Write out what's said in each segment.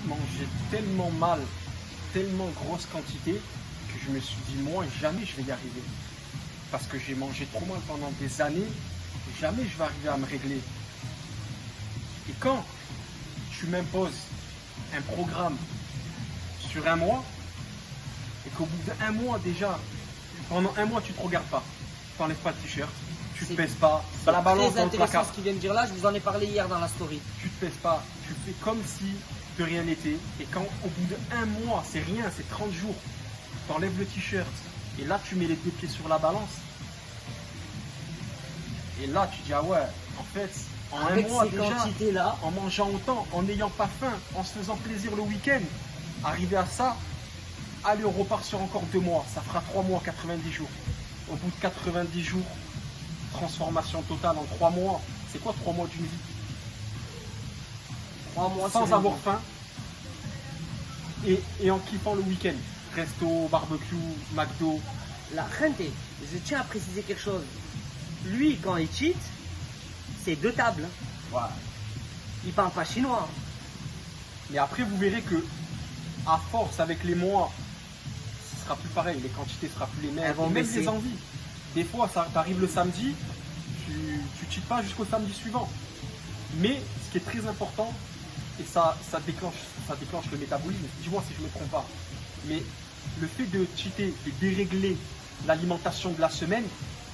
mangé tellement mal, tellement grosse quantité, que je me suis dit, moi, jamais je vais y arriver. Parce que j'ai mangé trop mal pendant des années, et jamais je vais arriver à me régler. Et quand tu m'imposes un programme sur un mois, et qu'au bout d'un mois déjà, pendant un mois tu ne te regardes pas, tu n'enlèves pas le t-shirt, tu ne te pèses pas, c'est la balance très dans le placard. intéressant ce qu'il vient de dire là, je vous en ai parlé hier dans la story. Tu ne te pèses pas, tu fais comme si de rien n'était, et quand au bout d'un mois, c'est rien, c'est 30 jours, tu enlèves le t-shirt, et là tu mets les deux pieds sur la balance, et là tu dis ah ouais, en fait, en Avec un mois ces déjà, quantités-là, en mangeant autant, en n'ayant pas faim, en se faisant plaisir le week-end, arriver à ça, allez, on repart sur encore 2 mois, ça fera 3 mois, 90 jours. Au bout de 90 jours, transformation totale en 3 mois, c'est quoi 3 mois d'une vie? 3 mois Sans avoir faim et en kiffant le week-end. Resto, barbecue, McDo. La gente, je tiens à préciser quelque chose. Lui, quand il cheat, c'est 2 tables. Voilà. Il parle pas chinois. Mais après, vous verrez que, à force, avec les mois, ce sera plus pareil. Les quantités ne seront plus les mêmes. Elles vont Et même baisser. les envies. Des fois, ça t'arrive le samedi, tu cheats pas jusqu'au samedi suivant. Mais ce qui est très important, et ça déclenche le métabolisme, dis-moi si je ne me trompe pas, mais le fait de cheater, de dérégler l'alimentation de la semaine,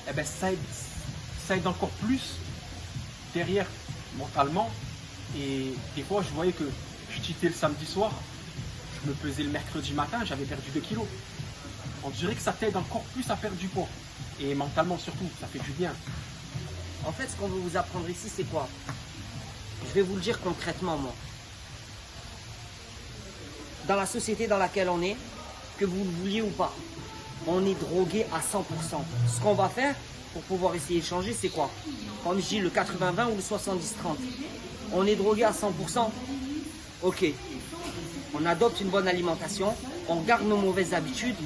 eh ben, ça aide encore plus derrière mentalement. Et des fois, je voyais que je cheatais le samedi soir, je me pesais le mercredi matin, j'avais perdu 2 kilos. On dirait que ça t'aide encore plus à perdre du poids. Et mentalement surtout, ça fait du bien. En fait, ce qu'on veut vous apprendre ici, c'est quoi? Je vais vous le dire concrètement, moi. Dans la société dans laquelle on est, que vous le vouliez ou pas, on est drogué à 100%. Ce qu'on va faire pour pouvoir essayer de changer, c'est quoi? Quand je dis le 80-20 ou le 70-30, on est drogué à 100%. Ok, on adopte une bonne alimentation, on garde nos mauvaises habitudes,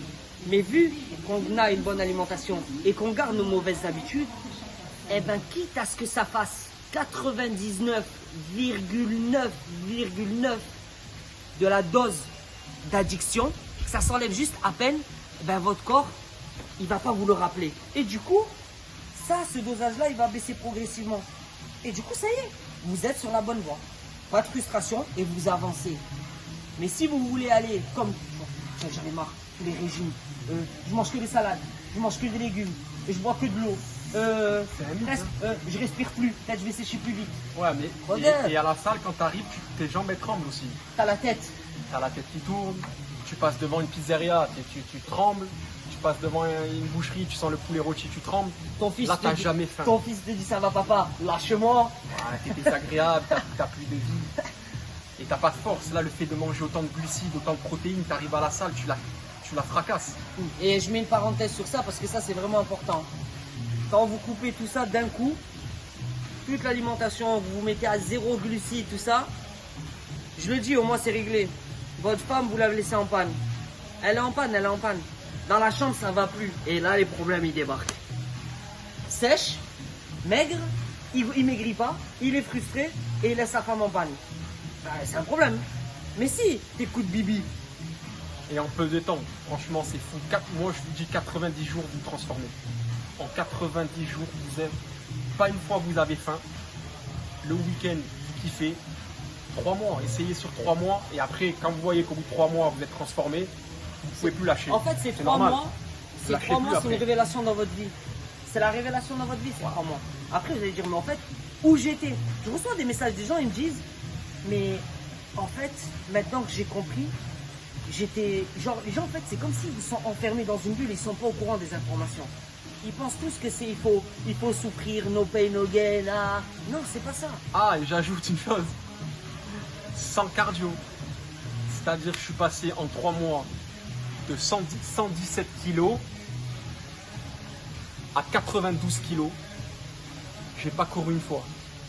mais vu qu'on a une bonne alimentation et qu'on garde nos mauvaises habitudes, eh ben quitte à ce que ça fasse 99,9,9 de la dose d'addiction, que ça s'enlève juste à peine, eh ben votre corps, il va pas vous le rappeler. Et du coup, ça, ce dosage-là, il va baisser progressivement. Et du coup, ça y est, vous êtes sur la bonne voie. Pas de frustration et vous avancez. Mais si vous voulez aller comme, j'en ai marre, tous les régimes, je mange que des salades, je mange que des légumes, et je bois que de l'eau. Je respire plus, peut-être je vais sécher plus vite. Ouais, mais et à la salle, quand tu arrives, tes jambes elles tremblent aussi. T'as la tête. T'as la tête qui tourne, tu passes devant une pizzeria, tu trembles, tu passes devant une boucherie, tu sens le poulet rôti, tu trembles. Ton fils là, t'as jamais faim. Ton fils te dit ça va papa, lâche-moi. Ouais, t'es désagréable, t'as plus de vie. Et t'as pas de force. Là, le fait de manger autant de glucides, autant de protéines, t'arrives à la salle, tu la fracasses. Et je mets une parenthèse sur ça parce que ça c'est vraiment important. Quand vous coupez tout ça d'un coup, toute l'alimentation, vous vous mettez à 0 glucides, tout ça, je le dis, au moins c'est réglé. Votre femme, vous l'avez laissée en panne. Elle est en panne, elle est en panne. Dans la chambre, ça va plus. Et là, les problèmes, ils débarquent. Sèche, maigre, il maigrit pas, il est frustré et il laisse sa femme en panne. C'est un problème. Mais si, t'écoutes Bibi. Et en peu de temps, franchement, c'est fou. Moi, je vous dis 90 jours, vous transformez. En 90 jours, vous êtes, pas une fois vous avez faim, le week-end vous kiffez, 3 mois, essayez sur 3 mois, et après quand vous voyez qu'au bout de 3 mois vous êtes transformé, vous ne pouvez plus lâcher. En fait, c'est 3 mois, c'est une révélation dans votre vie. C'est la révélation dans votre vie, c'est 3 mois. Après, vous allez dire, mais en fait, où j'étais? Je reçois des messages des gens, ils me disent, mais en fait, maintenant que j'ai compris, j'étais. Genre, les gens, en fait, c'est comme s'ils sont enfermés dans une bulle, ils ne sont pas au courant des informations. Ils pensent tous que c'est il faut souffrir, no pain, no gain. Ah. Non, c'est pas ça. Ah, et j'ajoute une chose, sans cardio. C'est-à-dire que je suis passé en 3 mois de 117 kilos à 92 kilos. J'ai pas couru une fois.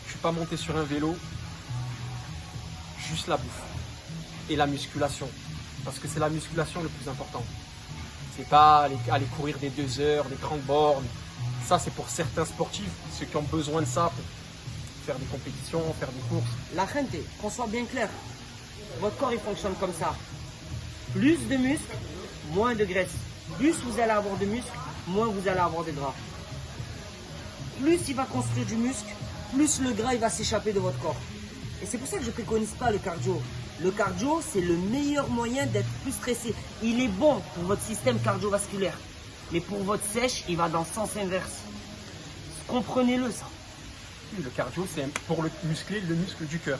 Je suis pas monté sur un vélo. Juste la bouffe. Et la musculation. Parce que c'est la musculation le plus important. C'est pas aller courir des 2 heures, des 30 bornes. Ça, c'est pour certains sportifs, ceux qui ont besoin de ça pour faire des compétitions, faire des courses. La gente, qu'on soit bien clair. votre corps il fonctionne comme ça. Plus de muscles, moins de graisse. Plus vous allez avoir de muscles, moins vous allez avoir de gras. Plus il va construire du muscle, plus le gras il va s'échapper de votre corps. Et c'est pour ça que je ne préconise pas le cardio. Le cardio, c'est le meilleur moyen d'être plus stressé. Il est bon pour votre système cardiovasculaire. Mais pour votre sèche, il va dans le sens inverse. Comprenez-le ça. Le cardio, c'est pour muscler le muscle du cœur.